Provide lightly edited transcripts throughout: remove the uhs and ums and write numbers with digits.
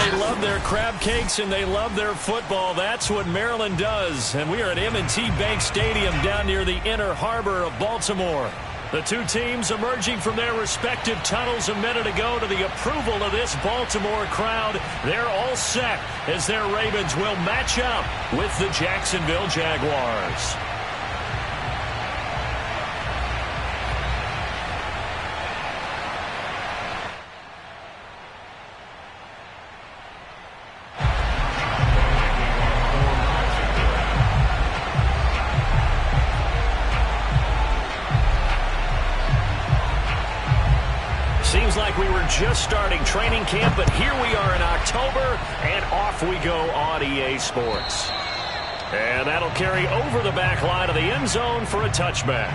they love their crab cakes and they love their football. That's what Maryland does. And we are at M&T Bank Stadium down near the inner harbor of Baltimore. The two teams emerging from their respective tunnels a minute ago to the approval of this Baltimore crowd. They're all set as their Ravens will match up with the Jacksonville Jaguars. Seems like we were just starting training camp, but here we are in October, and off we go on EA Sports. And that'll carry over the back line of the end zone for a touchback.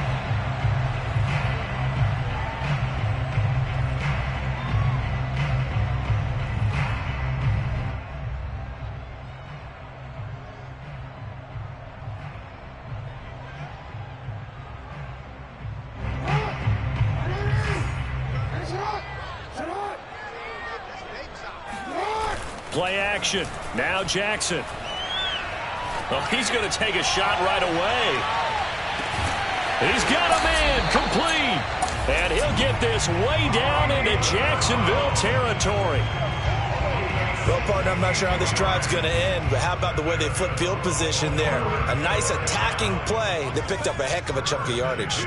Play action. Now Jackson. Oh, he's going to take a shot right away. He's got a man complete. And he'll get this way down into Jacksonville territory. Well, partner, I'm not sure how this drive's going to end, but how about the way they flip field position there? A nice attacking play. They picked up a heck of a chunk of yardage.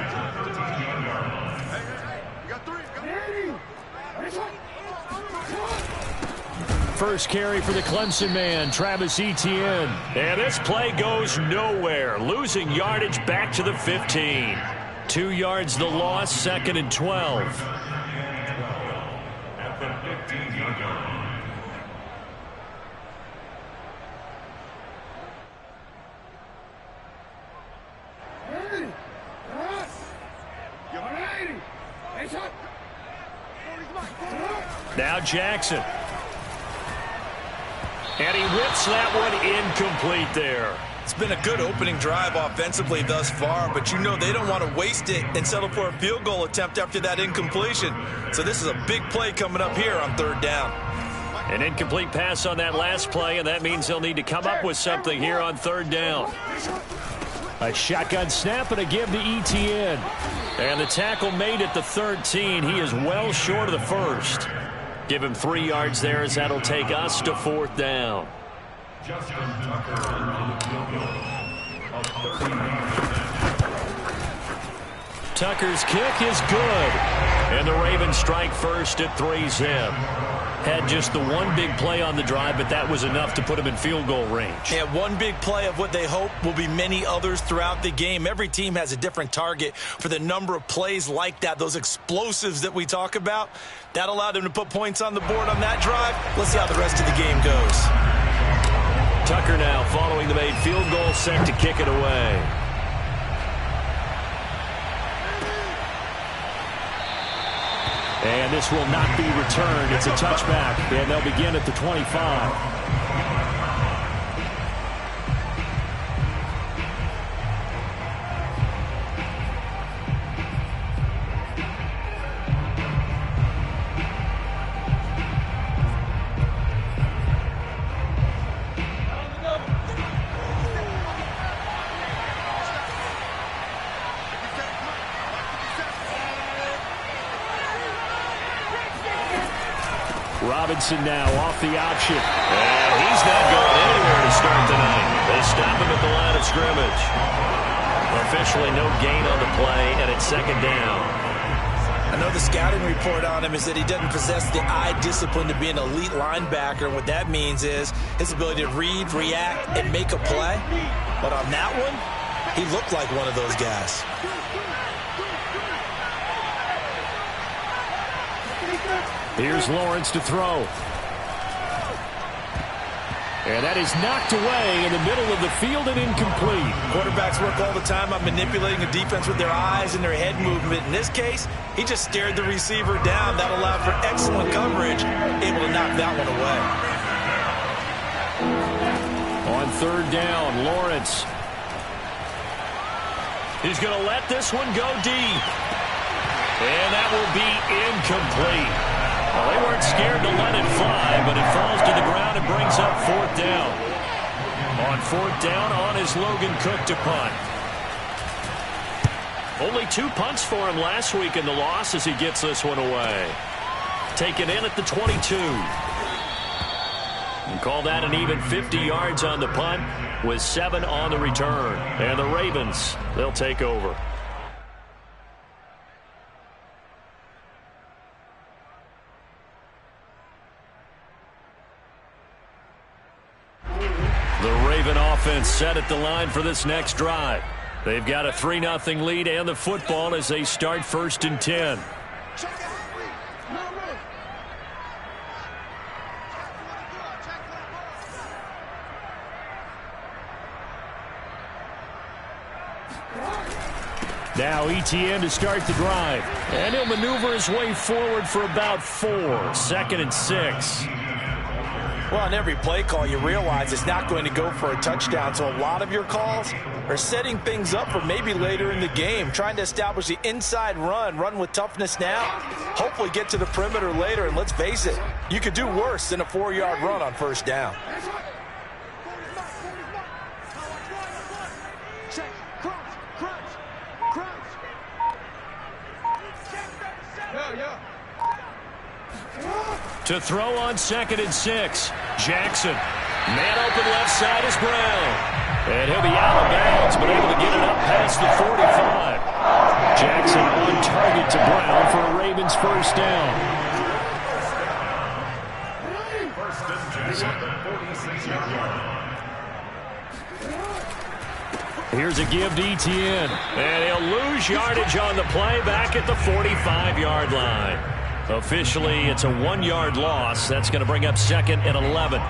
First carry for the Clemson man, Travis Etienne. And this play goes nowhere. Losing yardage back to the 15. 2 yards the loss, 2nd and 12. At the 15-yard line. Now Jackson. And he whips that one incomplete there. It's been a good opening drive offensively thus far, but you know they don't want to waste it and settle for a field goal attempt after that incompletion. So this is a big play coming up here on 3rd down. An incomplete pass on that last play, and that means they'll need to come up with something here on 3rd down. A shotgun snap and a give to Etienne. And the tackle made at the 13. He is well short of the first. Give him 3 yards there as that'll take us to 4th down. Justin Tucker on the field goal of 39. Tucker's kick is good. And the Ravens strike first at 3-zip. Had just the one big play on the drive, but that was enough to put him in field goal range. Yeah, one big play of what they hope will be many others throughout the game. Every team has a different target for the number of plays like that, those explosives that we talk about. That allowed them to put points on the board on that drive. Let's see how the rest of the game goes. Tucker now following the made field goal, set to kick it away. And this will not be returned. It's a touchback, and they'll begin at the 25. Robinson now off the option. And he's not going anywhere to start tonight. They stop him at the line of scrimmage. Officially no gain on the play, and it's 2nd down. I know the scouting report on him is that he doesn't possess the eye discipline to be an elite linebacker. And what that means is his ability to read, react, and make a play. But on that one, he looked like one of those guys. Here's Lawrence to throw. And that is knocked away in the middle of the field and incomplete. Quarterbacks work all the time on manipulating a defense with their eyes and their head movement. In this case, he just stared the receiver down. That allowed for excellent coverage, able to knock that one away. On 3rd down, Lawrence. He's going to let this one go deep. And that will be incomplete. Well, they weren't scared to let let it fly, but it falls to the ground and brings up 4th down. On 4th down, on is Logan Cook to punt. Only 2 punts for him last week in the loss as he gets this one away. Taken in at the 22. And call that an even 50 yards on the punt with 7 on the return. And the Ravens, they'll take over. The Raven offense set at the line for this next drive. They've got a 3-0 lead and the football as they start 1st and 10. Now Etienne to start the drive. And he'll maneuver his way forward for about 4. 2nd and 6. Well, on every play call, you realize it's not going to go for a touchdown. So a lot of your calls are setting things up for maybe later in the game, trying to establish the inside run with toughness now, hopefully get to the perimeter later. And let's face it, you could do worse than a 4-yard run on 1st down. To throw on 2nd and 6. Jackson. Man open left side is Brown. And he'll be out of bounds, but able to get it up past the 45. Jackson on target to Brown for a Ravens 1st down. Here's a give to Etienne. And he'll lose yardage on the play back at the 45-yard line. Officially, it's a 1-yard loss. That's going to bring up 2nd and 11.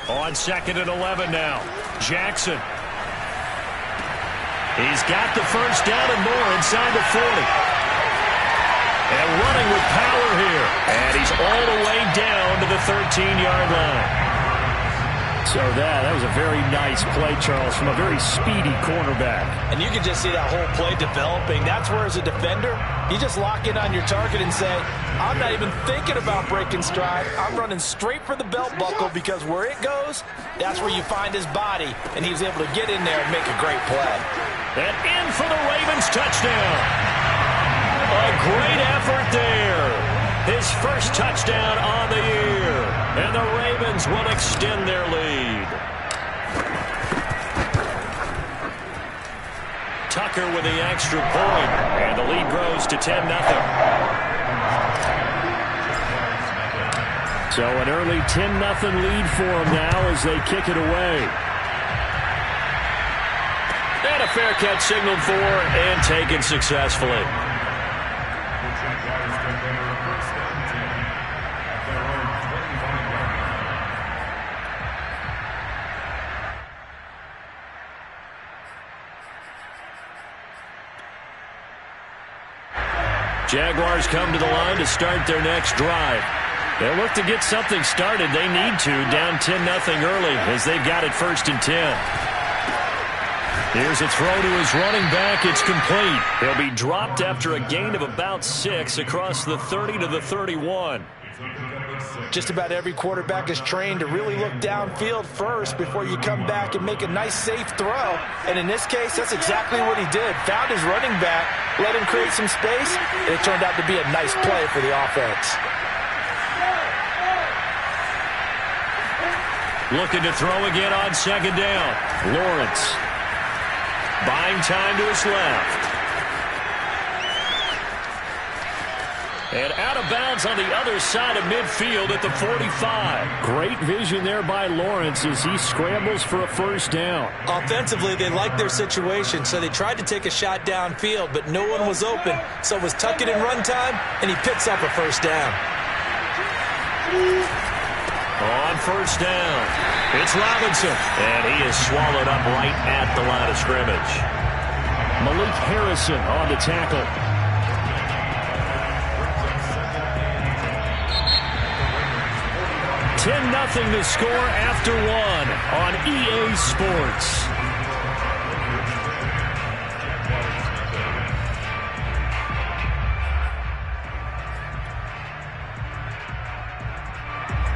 On 2nd and 11 now. Jackson. He's got the 1st down and more inside the 40. And running with power here. And he's all the way down to the 13-yard line. So that was a very nice play, Charles, from a very speedy cornerback. And you can just see that whole play developing. That's where, as a defender, you just lock in on your target and say, I'm not even thinking about breaking stride. I'm running straight for the belt buckle because where it goes, that's where you find his body. And he was able to get in there and make a great play. And in for the Ravens touchdown. A great effort there. His first touchdown on the year. And the Ravens will extend their lead. Tucker with the extra point. And the lead grows to 10-0. So an early 10-0 lead for them now as they kick it away. And a fair catch signaled for and taken successfully. Jaguars come to the line to start their next drive. They'll look to get something started. They need to, down 10-0 early as they've got it 1st and 10. Here's a throw to his running back. It's complete. He'll be dropped after a gain of about 6 across the 30 to the 31. Just about every quarterback is trained to really look downfield first before you come back and make a nice, safe throw. And in this case, that's exactly what he did. Found his running back, let him create some space, and it turned out to be a nice play for the offense. Looking to throw again on 2nd down. Lawrence. Buying time to his left. And out of bounds on the other side of midfield at the 45. Great vision there by Lawrence as he scrambles for a 1st down. Offensively, they liked their situation, so they tried to take a shot downfield, but no one was open. So it was tuck it in run time, and he picks up a 1st down. On 1st down, it's Robinson. And he is swallowed up right at the line of scrimmage. Malik Harrison on the tackle. 10-0 the score after one on EA Sports.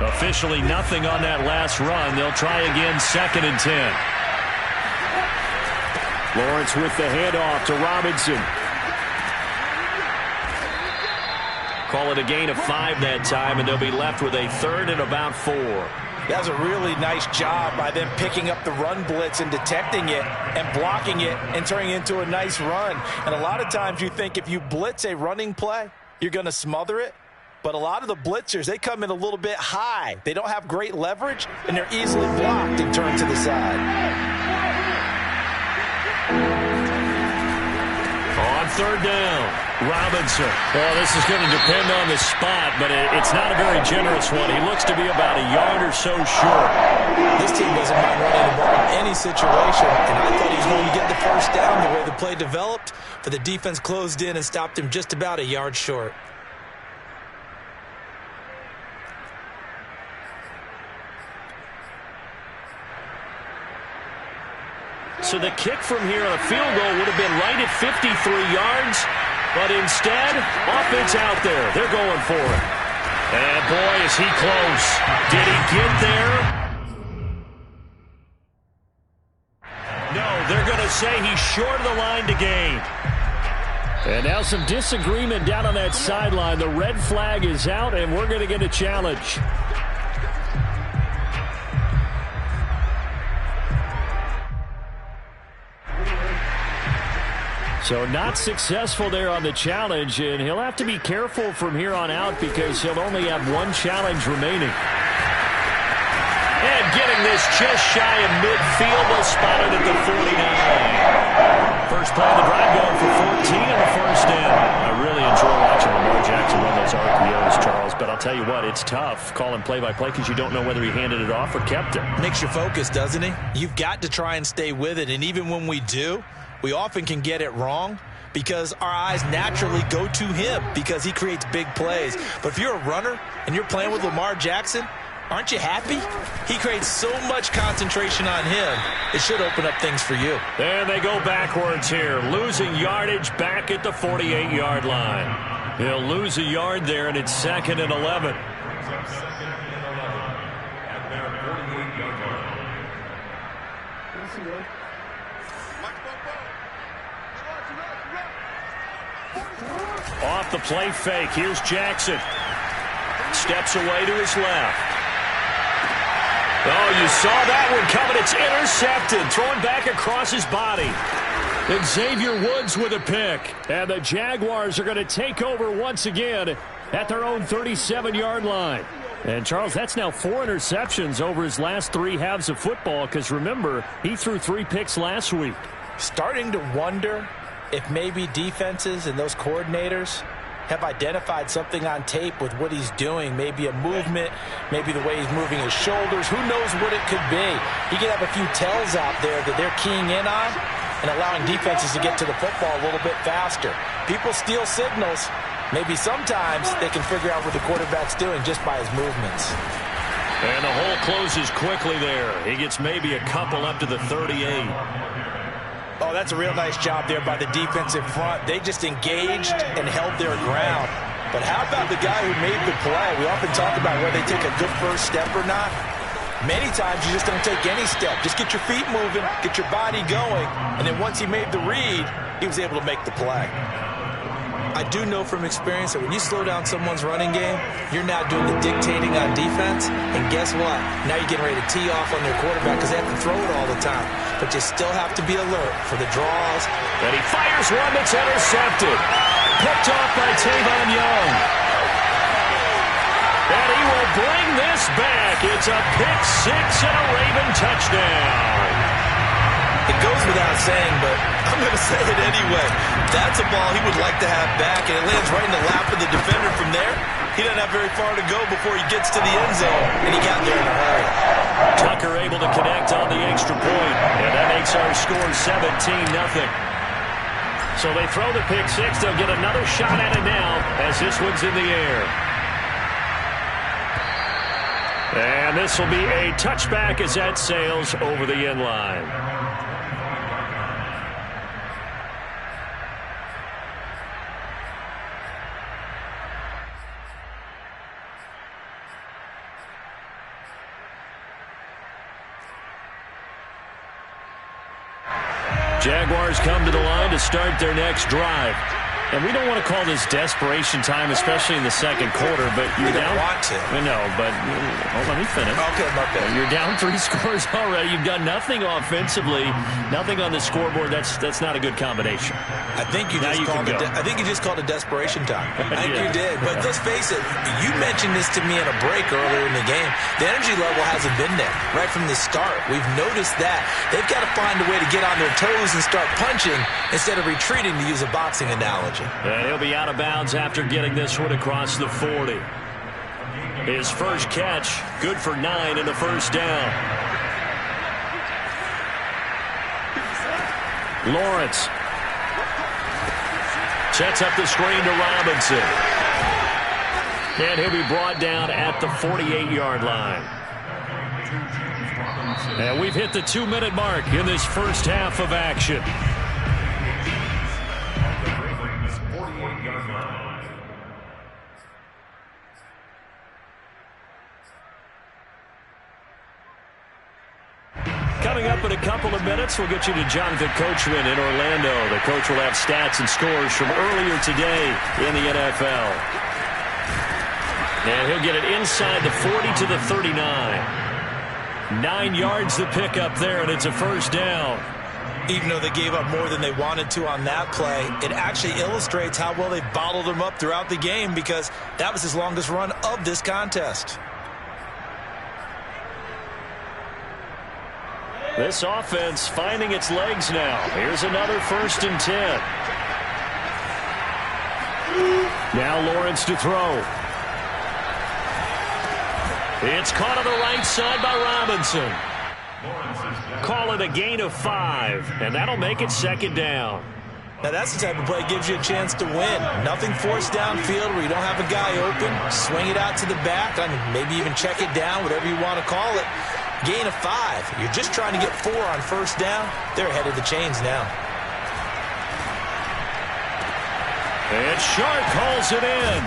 Officially nothing on that last run. They'll try again, 2nd and 10. Lawrence with the handoff to Robinson. Call it a gain of 5 that time, and they'll be left with a 3rd and about 4. That was a really nice job by them picking up the run blitz and detecting it and blocking it and turning it into a nice run. And a lot of times you think if you blitz a running play, you're going to smother it. But a lot of the blitzers, they come in a little bit high. They don't have great leverage, and they're easily blocked and turned to the side. On 3rd down, Robinson. Well, this is going to depend on the spot, but it's not a very generous one. He looks to be about a yard or so short. This team doesn't mind running the ball in any situation, and I thought he was going to get the first down the way the play developed, but the defense closed in and stopped him just about a yard short. So the kick from here on a field goal would have been right at 53 yards, but instead, offense out there. They're going for it. And boy, is he close. Did he get there? No, they're going to say he's short of the line to gain. And now some disagreement down on that sideline. The red flag is out, and we're going to get a challenge. So not successful there on the challenge, and he'll have to be careful from here on out because he'll only have one challenge remaining. And getting this just shy of midfield, they'll spot it at the 49. First play of the drive going for 14 and a first down. I really enjoy watching Lamar Jackson run those RPOs, Charles, but I'll tell you what, it's tough calling play-by-play because you don't know whether he handed it off or kept it. Makes you focus, doesn't he? You've got to try and stay with it, and even when we do, we often can get it wrong because our eyes naturally go to him because he creates big plays. But if you're a runner and you're playing with Lamar Jackson, aren't you happy? He creates so much concentration on him. It should open up things for you. And they go backwards here, losing yardage back at the 48-yard line. He'll lose a yard there, and it's 2nd and 11. Off the play fake, here's Jackson. Steps away to his left. Oh, you saw that one coming. It's intercepted, thrown back across his body. And Xavier Woods with a pick. And the Jaguars are going to take over once again at their own 37-yard line. And, Charles, that's now 4 interceptions over his last 3 halves of football because, remember, he threw 3 picks last week. Starting to wonder if maybe defenses and those coordinators have identified something on tape with what he's doing. Maybe a movement, maybe the way he's moving his shoulders. Who knows what it could be? He could have a few tells out there that they're keying in on and allowing defenses to get to the football a little bit faster. People steal signals. Maybe sometimes they can figure out what the quarterback's doing just by his movements. And the hole closes quickly there. He gets maybe a couple up to the 38. Oh, that's a real nice job there by the defensive front. They just engaged and held their ground. But how about the guy who made the play? We often talk about whether they take a good first step or not. Many times you just don't take any step. Just get your feet moving, get your body going, and then once he made the read, he was able to make the play. I do know from experience that when you slow down someone's running game, you're now doing the dictating on defense, and guess what? Now you're getting ready to tee off on their quarterback because they have to throw it all the time. But you still have to be alert for the draws. And he fires one that's intercepted. Picked off by Tavon Young. And he will bring this back. It's a pick 6 and a Raven touchdown. It goes without saying, but I'm going to say it anyway. That's a ball he would like to have back, and it lands right in the lap of the defender from there. He doesn't have very far to go before he gets to the end zone, and he got there in a hurry. Tucker able to connect on the extra point, and that makes our score 17-0. So they throw the pick 6. They'll get another shot at it now as this one's in the air. And this will be a touchback as that sails over the end line. Jaguars come to the line to start their next drive. And we don't want to call this desperation time, especially in the second quarter, but you're down. Want to. No, but let me finish. Okay, my bad. You're down 3 scores already. You've done nothing offensively, nothing on the scoreboard. That's not a good combination. I think you just called it desperation time. I think you did. But let's face it, you mentioned this to me in a break earlier in the game. The energy level hasn't been there right from the start. We've noticed that. They've got to find a way to get on their toes and start punching instead of retreating, to use a boxing analogy. And he'll be out of bounds after getting this one across the 40. His first catch, good for 9 and a first down. Lawrence sets up the screen to Robinson. And he'll be brought down at the 48-yard line. And we've hit the 2-minute mark in this first half of action. Coming up in a couple of minutes, we'll get you to Jonathan Coachman in Orlando. The coach will have stats and scores from earlier today in the NFL. And he'll get it inside the 40 to the 39. 9 yards the pickup there, and it's a first down. Even though they gave up more than they wanted to on that play, it actually illustrates how well they bottled them up throughout the game, because that was his longest run of this contest. This offense finding its legs now. Here's another 1st and 10. Now Lawrence to throw. It's caught on the right side by Robinson. Call it a gain of 5, and that'll make it 2nd down. Now that's the type of play that gives you a chance to win. Nothing forced downfield where you don't have a guy open. Swing it out to the back. I mean, maybe even check it down, whatever you want to call it. Gain of 5. You're just trying to get 4 on first down. They're ahead of the chains now. And Shark calls it in.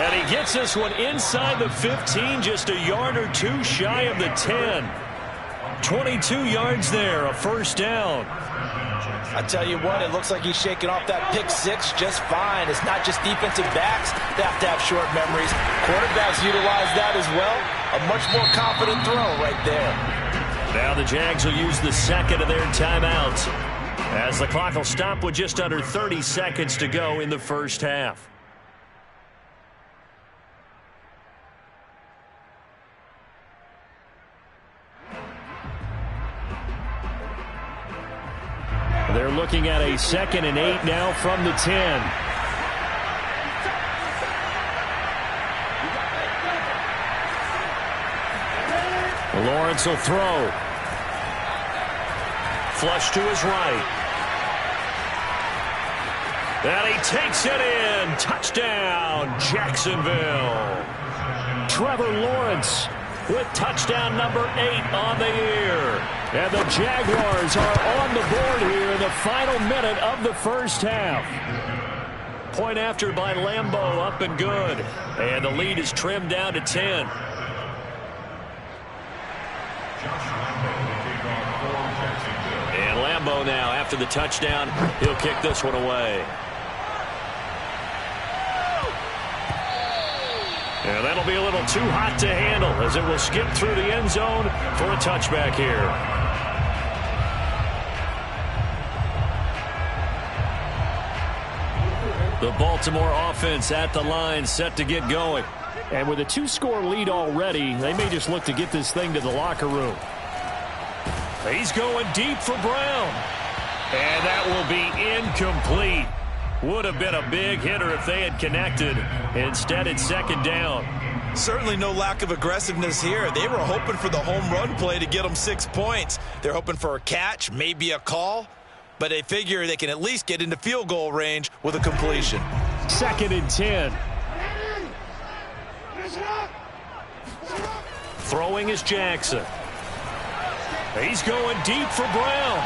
And he gets this one inside the 15, just a yard or 2 shy of the 10. 22 yards there, a first down. I tell you what, it looks like he's shaking off that pick 6 just fine. It's not just defensive backs that have to have short memories. Quarterbacks utilize that as well. A much more confident throw right there. Now the Jags will use the 2nd of their timeouts, as the clock will stop with just under 30 seconds to go in the first half. They're looking at a 2nd and 8 now from the 10. Lawrence will throw. Flush to his right. And he takes it in. Touchdown, Jacksonville. Trevor Lawrence with touchdown number 8 on the year. And the Jaguars are on the board here in the final minute of the first half. Point after by Lambeau, up and good. And the lead is trimmed down to 10. And Lambeau now, after the touchdown, he'll kick this one away. And that'll be a little too hot to handle, as it will skip through the end zone for a touchback here. The Baltimore offense at the line, set to get going. And with a 2-score lead already, they may just look to get this thing to the locker room. He's going deep for Brown. And that will be incomplete. Would have been a big hitter if they had connected. Instead, it's 2nd down. Certainly no lack of aggressiveness here. They were hoping for the home run play to get them 6 points. They're hoping for a catch, maybe a call, but they figure they can at least get into field goal range with a completion. 2nd and 10. Throwing is Jackson. He's going deep for Brown.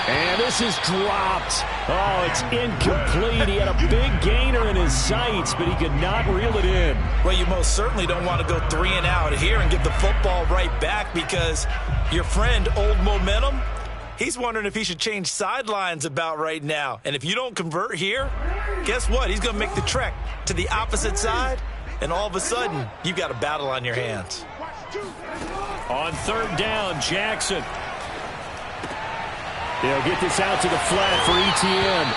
And this is dropped. Oh, it's incomplete. He had a big gainer in his sights, but he could not reel it in. Well, you most certainly don't want to go 3 and out here and get the football right back, because your friend, Old Momentum, he's wondering if he should change sidelines about right now. And if you don't convert here, guess what? He's going to make the trek to the opposite side, and all of a sudden, you've got a battle on your hands. On 3rd down, Jackson. They'll get this out to the flat for Etienne.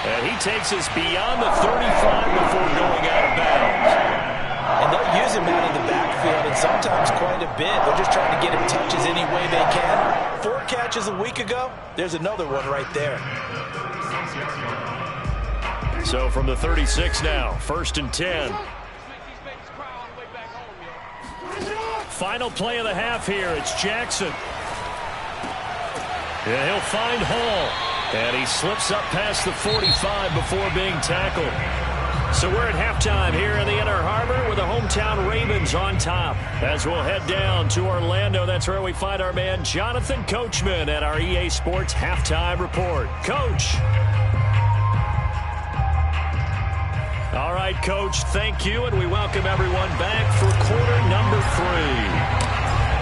And he takes us beyond the 35 before going out of bounds. And they'll use him out in the backfield, and sometimes quite a bit. They're just trying to get him touches any way they can. 4 catches a week ago. There's another one right there. So from the 36 now, 1st and 10. Final play of the half here. It's Jackson. And he'll find Hall. And he slips up past the 45 before being tackled. So we're at halftime here in the Inner Harbor with the hometown Ravens on top. As we'll head down to Orlando, that's where we find our man Jonathan Coachman at our EA Sports Halftime Report. Coach. All right, Coach, thank you, and we welcome everyone back for quarter number 3.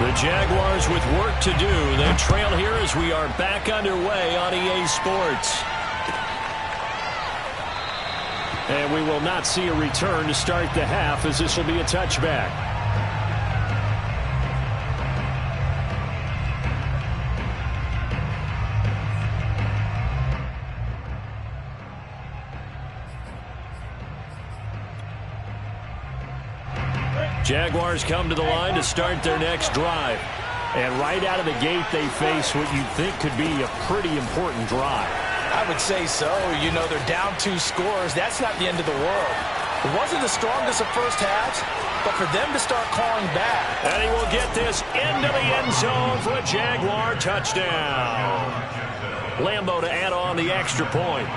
The Jaguars with work to do. They trail here as we are back underway on EA Sports. And we will not see a return to start the half, as this will be a touchback. Jaguars come to the line to start their next drive. And right out of the gate, they face what you think could be a pretty important drive. I would say so. You know, they're down 2 scores. That's not the end of the world. It wasn't the strongest of first halves, but for them to start calling back. And he will get this into the end zone for a Jaguar touchdown. Lambo to add on the extra point.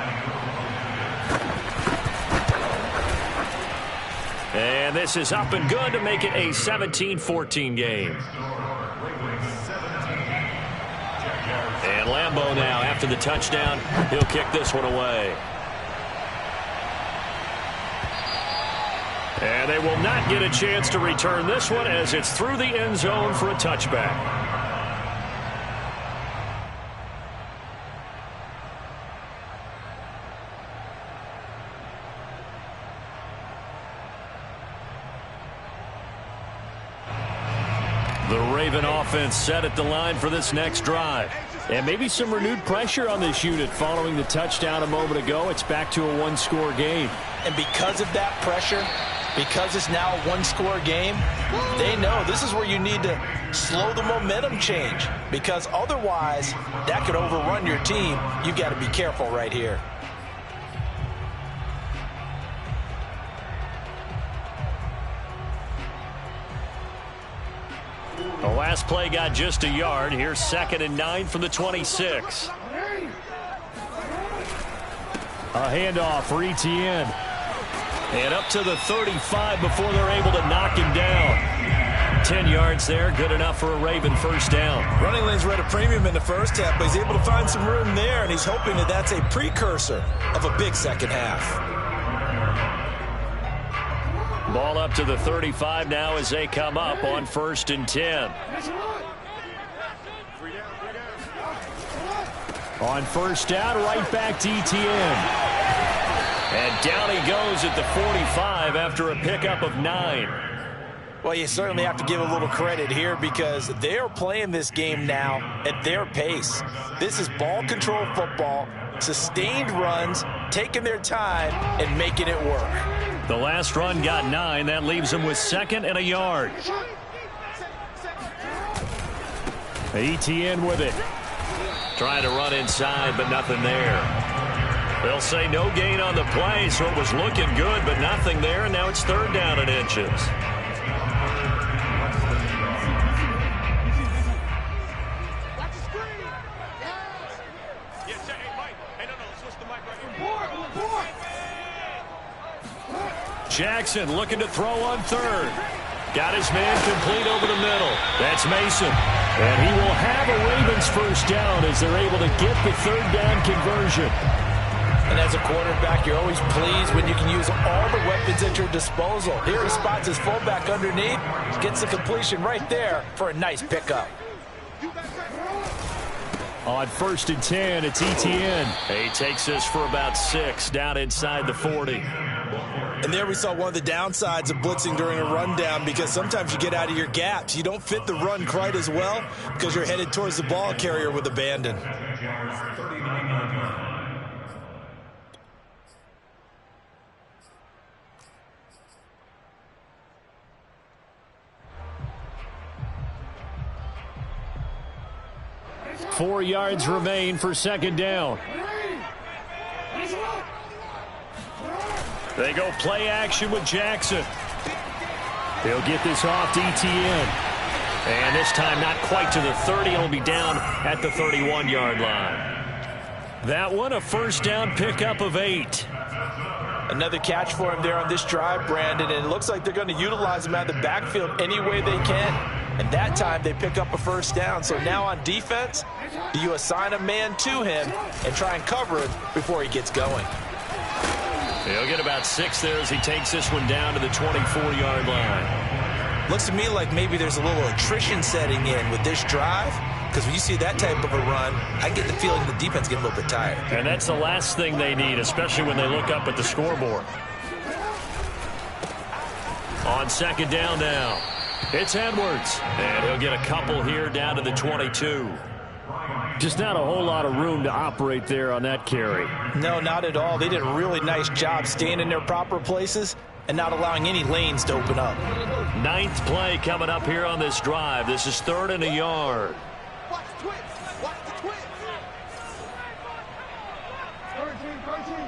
And this is up and good to make it a 17-14 game. And Lambo now, after the touchdown, he'll kick this one away. And they will not get a chance to return this one, as it's through the end zone for a touchback. The Raven offense set at the line for this next drive. And maybe some renewed pressure on this unit following the touchdown a moment ago. It's back to a 1-score game. And because of that pressure, because it's now a 1-score game, they know this is where you need to slow the momentum change. Because otherwise, that could overrun your team. You've got to be careful right here. The last play got just a yard. Here's 2nd and 9 from the 26. A handoff for Etienne. And up to the 35 before they're able to knock him down. 10 yards there, good enough for a Raven first down. Running lanes were at a premium in the first half, but he's able to find some room there, and he's hoping that that's a precursor of a big second half. Ball up to the 35 now as they come up on 1st and 10. On 1st down, right back to Etienne. And down he goes at the 45 after a pickup of 9. Well, you certainly have to give a little credit here, because they are playing this game now at their pace. This is ball control football, sustained runs, taking their time and making it work. The last run got 9. That leaves them with 2nd and a yard. Etienne with it. Trying to run inside, but nothing there. They'll say no gain on the play, so it was looking good, but nothing there, and now it's 3rd down and inches. Jackson looking to throw on 3rd. Got his man complete over the middle. That's Mason. And he will have a Ravens first down as they're able to get the third down conversion. And as a quarterback, you're always pleased when you can use all the weapons at your disposal. Here he spots his fullback underneath, gets the completion right there for a nice pickup. On 1st and 10, it's Etienne. He takes this for about 6 down inside the 40. And there we saw one of the downsides of blitzing during a rundown, because sometimes you get out of your gaps. You don't fit the run quite as well because you're headed towards the ball carrier with abandon. Four yards remain for second down. They go play action with Jackson. He'll get this off to Etienne. And this time not quite to the 30. It'll be down at the 31-yard line. That one, a first down pickup of 8. Another catch for him there on this drive, Brandon, and it looks like they're going to utilize him out of the backfield any way they can. And that time they pick up a first down. So now on defense, do you assign a man to him and try and cover him before he gets going? He'll get about 6 there as he takes this one down to the 24-yard line. Looks to me like maybe there's a little attrition setting in with this drive, because when you see that type of a run, I get the feeling the defense getting a little bit tired. And that's the last thing they need, especially when they look up at the scoreboard. On second down now, it's Edwards. And he'll get a couple here down to the 22. Just not a whole lot of room to operate there on that carry. No, not at all. They did a really nice job staying in their proper places and not allowing any lanes to open up. 9th play coming up here on this drive. This is 3rd and a yard. Watch the twitch. Watch the twitch. 13.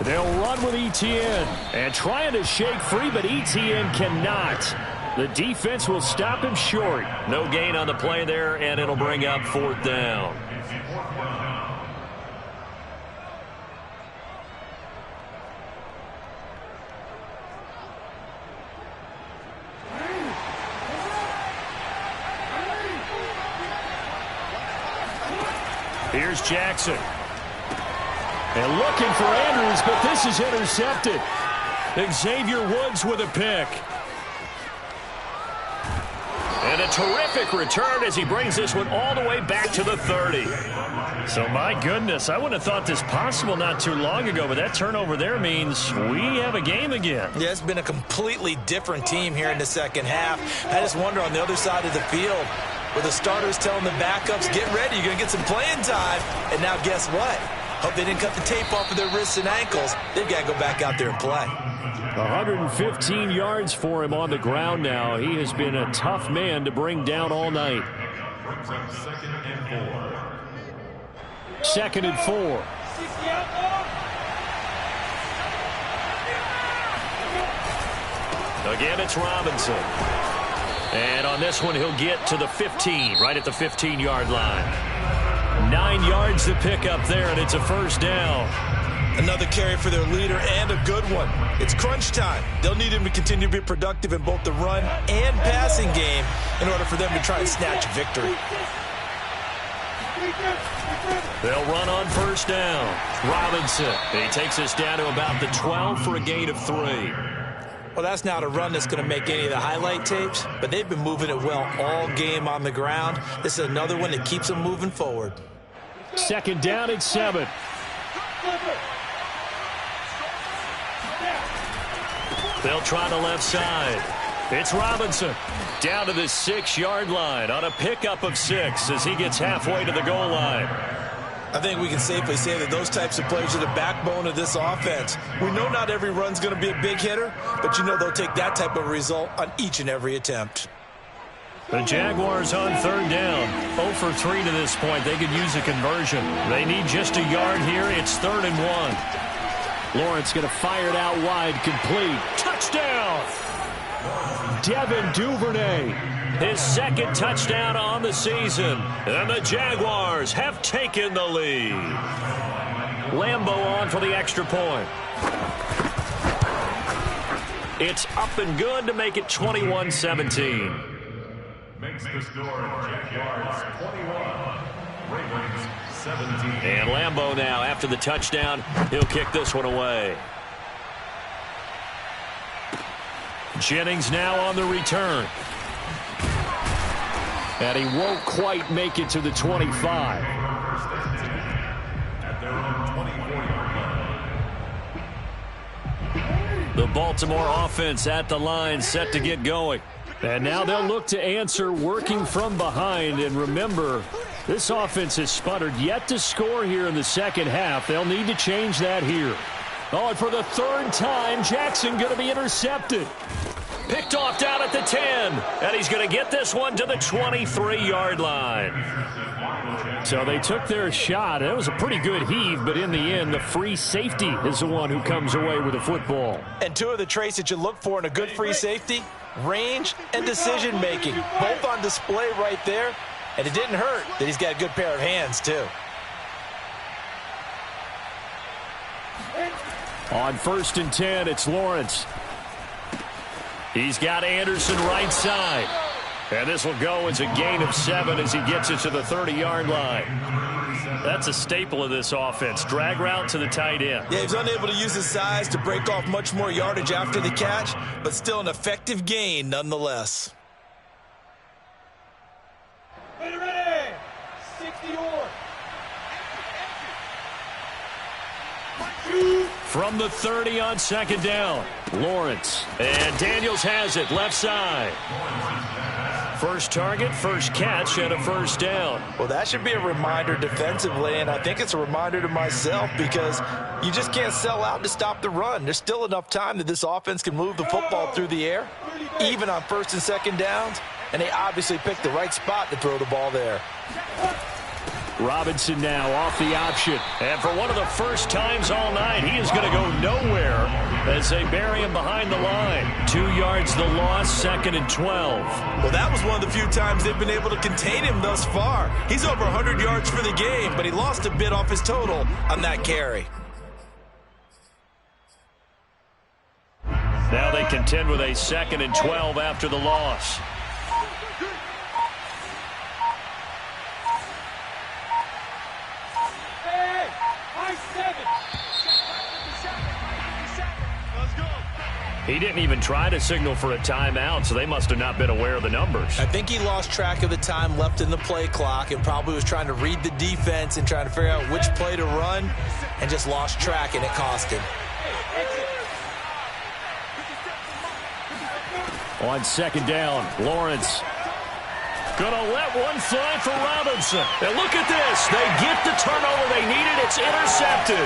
They'll run with Etienne and trying to shake free, but Etienne cannot. The defense will stop him short. No gain on the play there, and it'll bring up 4th down. Here's Jackson. And looking for Andrews, but this is intercepted. Xavier Woods with a pick. And a terrific return as he brings this one all the way back to the 30. So, my goodness, I wouldn't have thought this possible not too long ago, but that turnover there means we have a game again. Yeah, it's been a completely different team here in the second half. I just wonder on the other side of the field, with the starters telling the backups, get ready, you're going to get some playing time. And now guess what? Hope they didn't cut the tape off of their wrists and ankles. They've got to go back out there and play. 115 yards for him on the ground now. He has been a tough man to bring down all night. 2nd and 4. Again, it's Robinson. And on this one, he'll get to the 15, right at the 15-yard line. 9 yards to pick up there, and it's a first down. Another carry for their leader, and a good one. It's crunch time. They'll need him to continue to be productive in both the run and passing game in order for them to try and snatch a victory. They'll run on first down. Robinson, he takes us down to about the 12 for a gain of 3. Well, that's not a run that's going to make any of the highlight tapes, but they've been moving it well all game on the ground. This is another one that keeps them moving forward. 2nd down and 7. They'll try the left side. It's Robinson down to the 6-yard line on a pickup of 6 as he gets halfway to the goal line. I think we can safely say that those types of players are the backbone of this offense. We know not every run's going to be a big hitter, but you know they'll take that type of result on each and every attempt. The Jaguars on 3rd down. 0 for 3 to this point. They could use a conversion. They need just a yard here. It's 3rd and 1. Lawrence going to fire it out wide. Complete. Touchdown! Devin Duvernay. His 2nd touchdown on the season. And the Jaguars have taken the lead. Lambo on for the extra point. It's up and good to make it 21-17. Makes the score Jaguars 21, Ravens 17. And Lambo now, after the touchdown, he'll kick this one away. Jennings now on the return. And he won't quite make it to the 25. At their own 24-yard line. The Baltimore offense at the line, set to get going. And now they'll look to answer working from behind. And remember, this offense has sputtered yet to score here in the second half. They'll need to change that here. Oh, and for the third time, Jackson going to be intercepted. Picked off down at the 10. And he's going to get this one to the 23-yard line. So they took their shot. It was a pretty good heave, but in the end, the free safety is the one who comes away with the football. And two of the traits that you look for in a good free safety, range and decision-making, both on display right there. And it didn't hurt that he's got a good pair of hands, too. On 1st and 10, it's Lawrence. He's got Anderson right side. And this will go as a gain of 7 as he gets it to the 30-yard line. That's a staple of this offense. Drag route to the tight end. Yeah, he's unable to use his size to break off much more yardage after the catch, but still an effective gain nonetheless. Ready! 60-yard. From the 30 on 2nd down, Lawrence. And Daniels has it, left side. First target, first catch, and a 1st down. Well, that should be a reminder defensively, and I think it's a reminder to myself because you just can't sell out to stop the run. There's still enough time that this offense can move the football through the air, even on 1st and 2nd downs, and they obviously picked the right spot to throw the ball there. Robinson now off the option. And for one of the first times all night, he is going to go nowhere as they bury him behind the line. 2 yards the loss, 2nd and 12. Well, that was one of the few times they've been able to contain him thus far. He's over 100 yards for the game, but he lost a bit off his total on that carry. Now they contend with a 2nd and 12 after the loss. He didn't even try to signal for a timeout, so they must have not been aware of the numbers. I think he lost track of the time left in the play clock and probably was trying to read the defense and trying to figure out which play to run and just lost track, and it cost him. On 2nd down, Lawrence. Gonna let one fly for Robinson. And look at this. They get the turnover they needed. It's intercepted.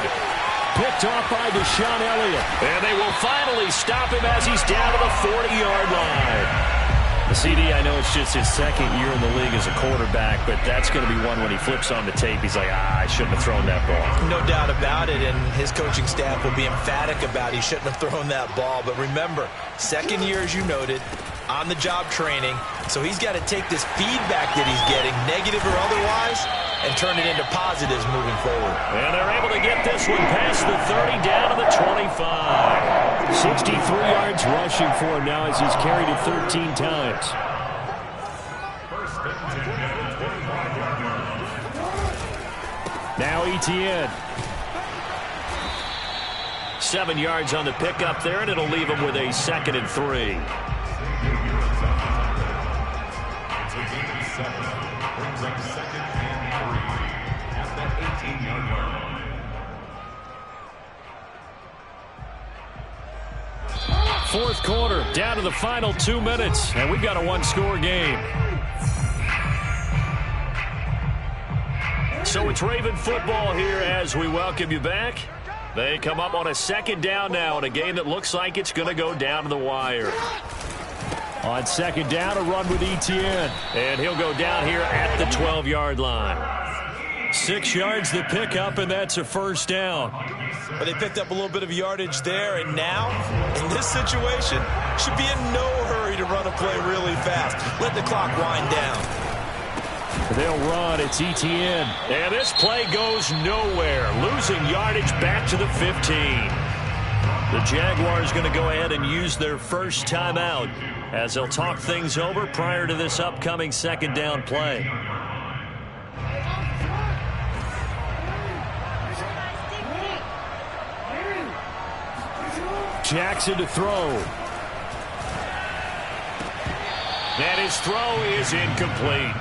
Picked off by Deshaun Elliott. And they will finally stop him as he's down to the 40-yard line. The CD, I know it's just his 2nd year in the league as a quarterback, but that's going to be one when he flips on the tape. He's like, I shouldn't have thrown that ball. No doubt about it, and his coaching staff will be emphatic about he shouldn't have thrown that ball. But remember, 2nd year, as you noted, on-the-job training, so he's got to take this feedback that he's getting, negative or otherwise, and turn it into positives moving forward. And they're able to get this one past the 30 down to the 25. 63 yards rushing for him now as he's carried it 13 times. Now Etienne. 7 yards on the pickup there, and it'll leave him with a 2nd and 3. Brings up 2nd and 3 at the 18-yard line. Fourth quarter, down to the final 2 minutes, and we've got a 1-score game. So it's Raven football here as we welcome you back. They come up on a 2nd down now in a game that looks like it's going to go down to the wire. On 2nd down, a run with Etienne. And he'll go down here at the 12-yard line. 6 yards the pickup, and that's a 1st down. But they picked up a little bit of yardage there, and now, in this situation, should be in no hurry to run a play really fast. Let the clock wind down. They'll run. It's Etienne. And this play goes nowhere. Losing yardage back to the 15. The Jaguars going to go ahead and use their first timeout as they'll talk things over prior to this upcoming second down play. Jackson to throw. And his throw is incomplete.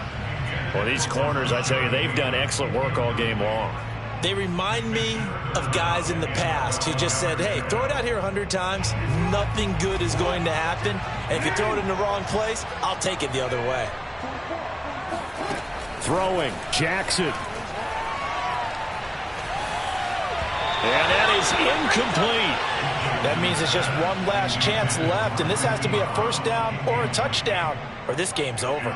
Well, these corners, I tell you, they've done excellent work all game long. They remind me of guys in the past who just said, hey, throw it out here 100 times. Nothing good is going to happen. And if you throw it in the wrong place, I'll take it the other way. Throwing. Jackson. And that is incomplete. That means it's just one last chance left, and this has to be a first down or a touchdown, or this game's over.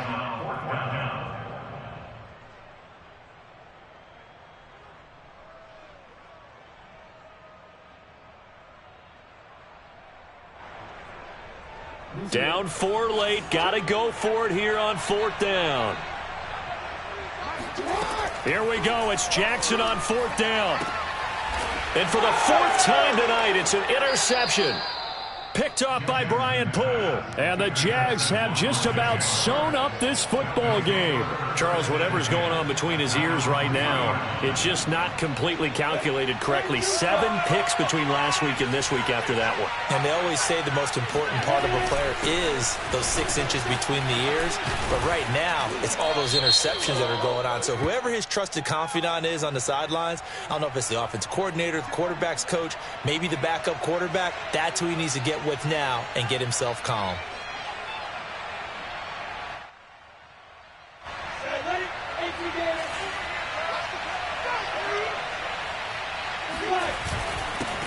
Down 4 late. Got to go for it here on 4th down. Here we go. It's Jackson on 4th down. And for the 4th time tonight, it's an interception. Picked off by Brian Poole. And the Jags have just about sewn up this football game. Charles, whatever's going on between his ears right now, it's just not completely calculated correctly. 7 picks between last week and this week after that one. And they always say the most important part of a player is those 6 inches between the ears. But right now, it's all those interceptions that are going on. So whoever his trusted confidant is on the sidelines, I don't know if it's the offensive coordinator, the quarterback's coach, maybe the backup quarterback, that's who he needs to get with now and get himself calm.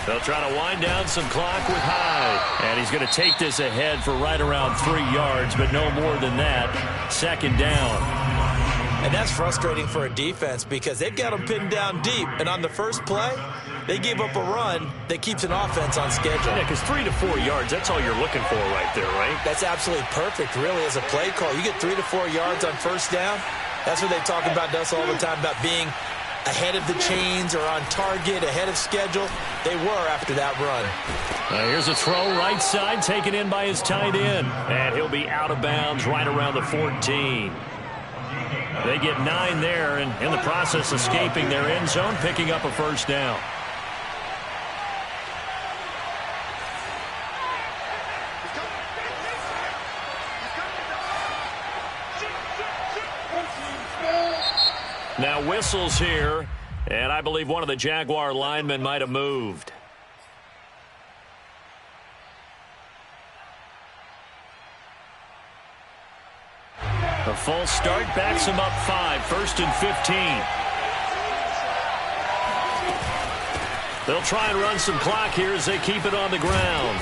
They'll try to wind down some clock with Hyde. And he's going to take this ahead for right around 3 yards, but no more than that. 2nd down. And that's frustrating for a defense because they've got them pinned down deep. And on the first play, they give up a run that keeps an offense on schedule. Yeah, because 3 to 4 yards, that's all you're looking for right there, right? That's absolutely perfect, really, as a play call. You get 3 to 4 yards on first down. That's what they talk about us all the time, about being ahead of the chains or on target, ahead of schedule. They were after that run. Here's a throw right side, taken in by his tight end. And he'll be out of bounds right around the 14. They get 9 there, and in the process, escaping their end zone, picking up a first down. Now whistles here, and I believe one of the Jaguar linemen might have moved. A false start backs him up 5, 1st and 15. They'll try and run some clock here as they keep it on the ground.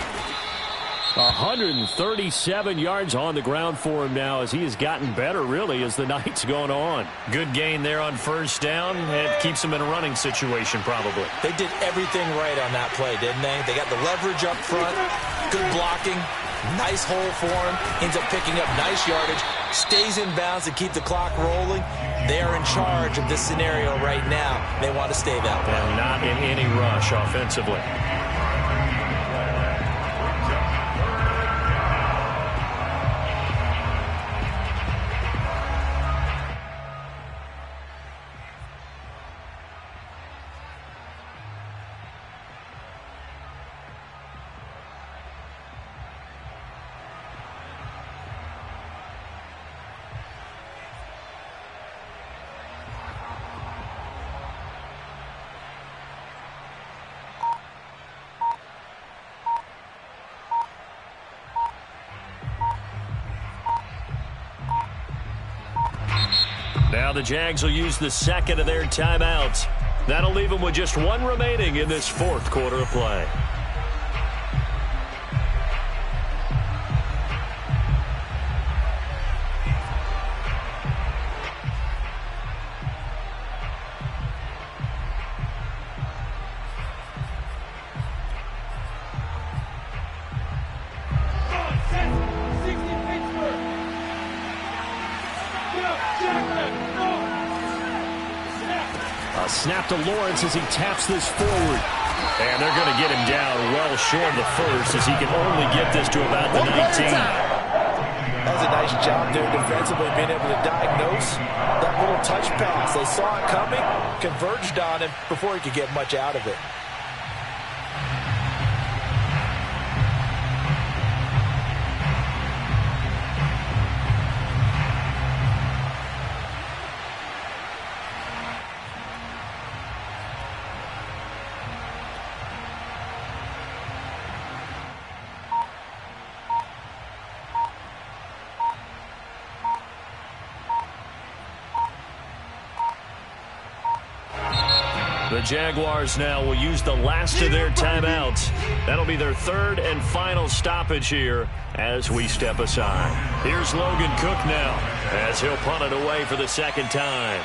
137 yards on the ground for him now as he has gotten better, really, as the night's going on. Good gain there on first down. It keeps him in a running situation, probably. They did everything right on that play, didn't they? They got the leverage up front, good blocking, nice hole for him, ends up picking up nice yardage, stays in bounds to keep the clock rolling. They are in charge of this scenario right now. They want to stay that way. And not in any rush offensively. Now the Jags will use the second of their timeouts. That'll leave them with just 1 remaining in this 4th quarter of play. Snap to Lawrence as he taps this forward. And they're going to get him down well short of the first as he can only get this to about the 19. That was a nice job there defensively, being able to diagnose that little touch pass. They saw it coming, converged on him before he could get much out of it. The Jaguars now will use the last of their timeouts. That'll be their third and final stoppage here as we step aside. Here's Logan Cook now as he'll punt it away for the second time.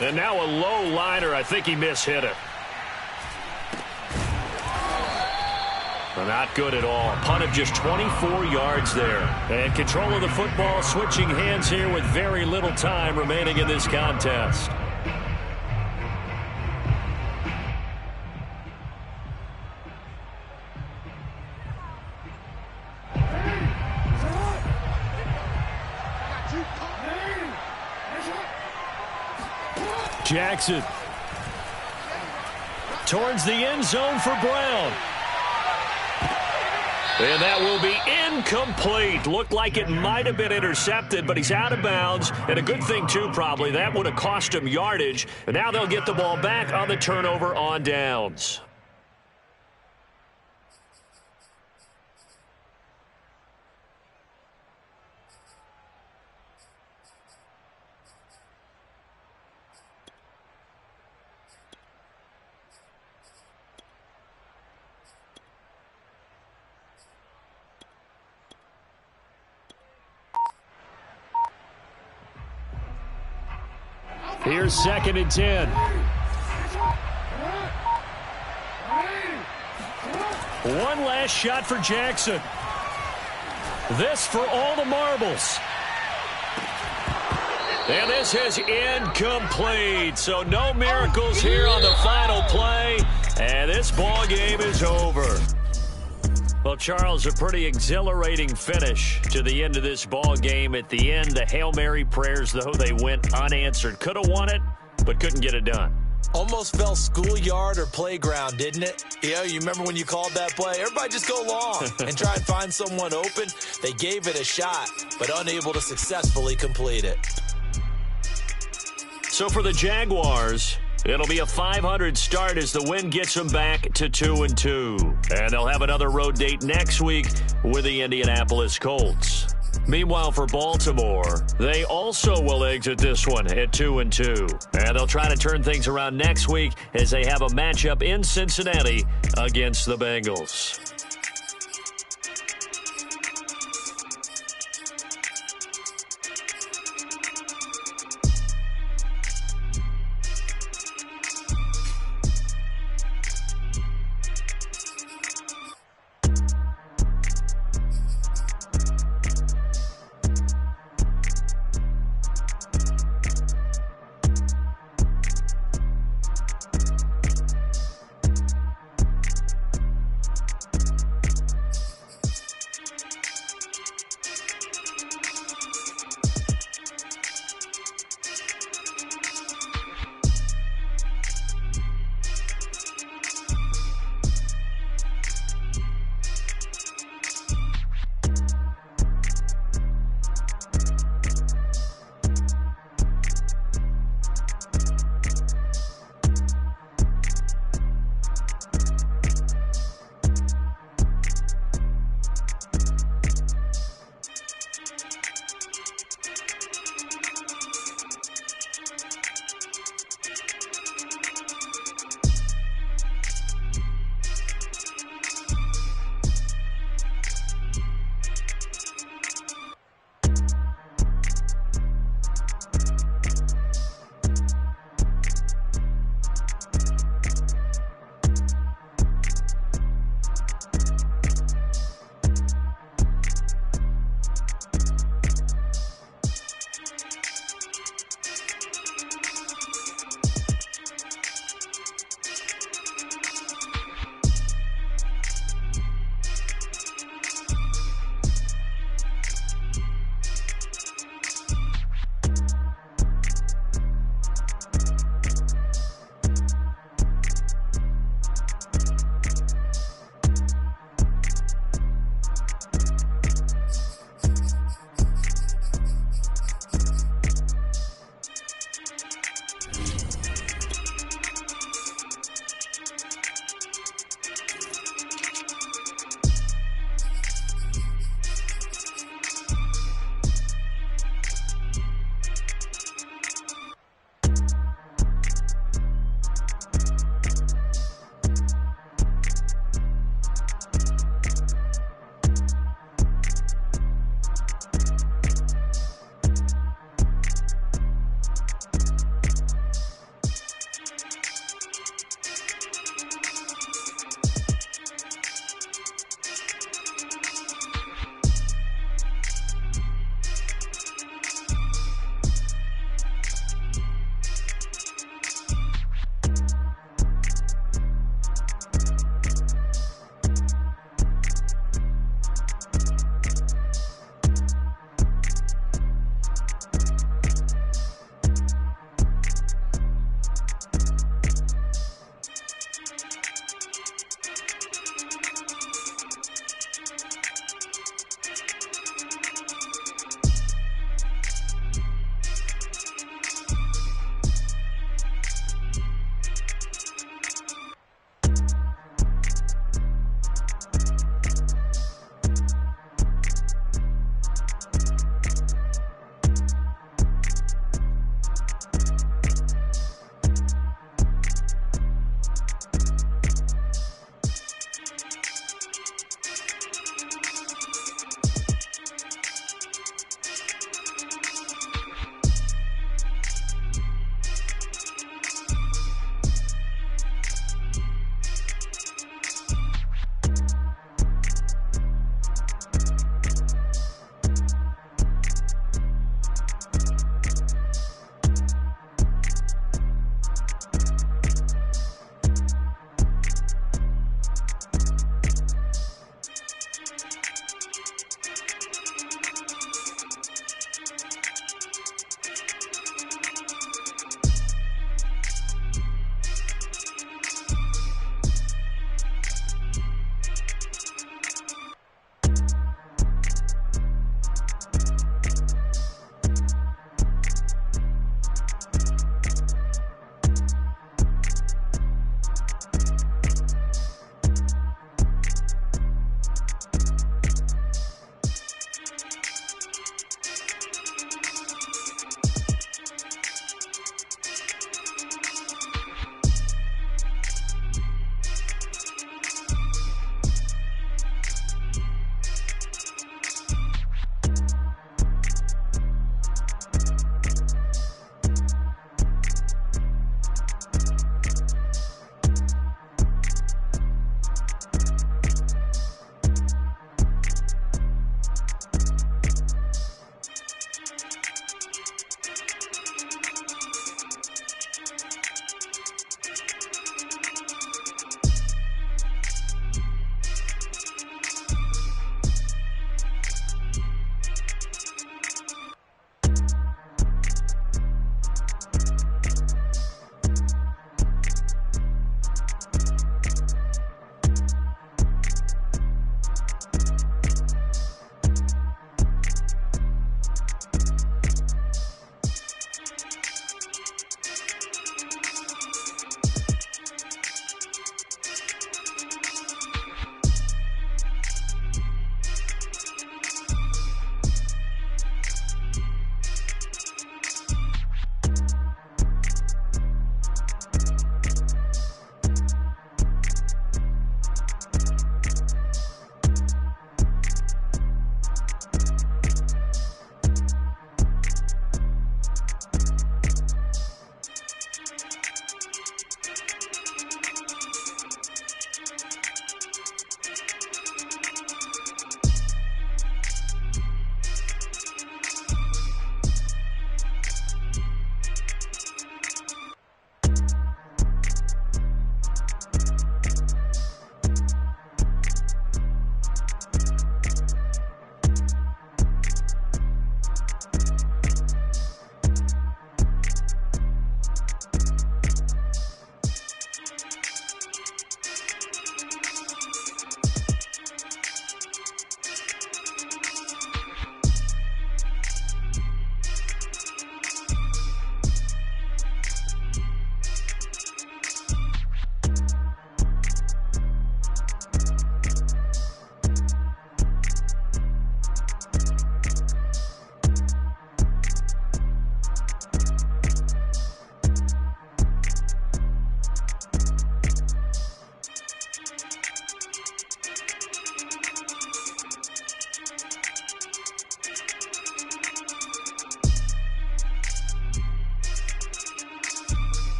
And now a low liner. I think he mishit it. Not good at all. Punt of just 24 yards there. And control of the football switching hands here with very little time remaining in this contest. Jackson towards the end zone for Brown. And that will be incomplete. Looked like it might have been intercepted, but he's out of bounds. And a good thing, too, probably. That would have cost him yardage. And now they'll get the ball back on the turnover on downs. Here's 2nd and 10. One last shot for Jackson. This for all the marbles. And this is incomplete. So no miracles here on the final play. And this ball game is over. Well, Charles, a pretty exhilarating finish to the end of this ball game. At the end, the Hail Mary prayers, though, they went unanswered. Could have won it, but couldn't get it done. Almost felt schoolyard or playground, didn't it? Yeah, you remember when you called that play? Everybody just go long and try and find someone open. They gave it a shot, but unable to successfully complete it. So for the Jaguars, it'll be a .500 start as the win gets them back to 2-2. And they'll have another road date next week with the Indianapolis Colts. Meanwhile, for Baltimore, they also will exit this one at 2-2. And they'll try to turn things around next week as they have a matchup in Cincinnati against the Bengals.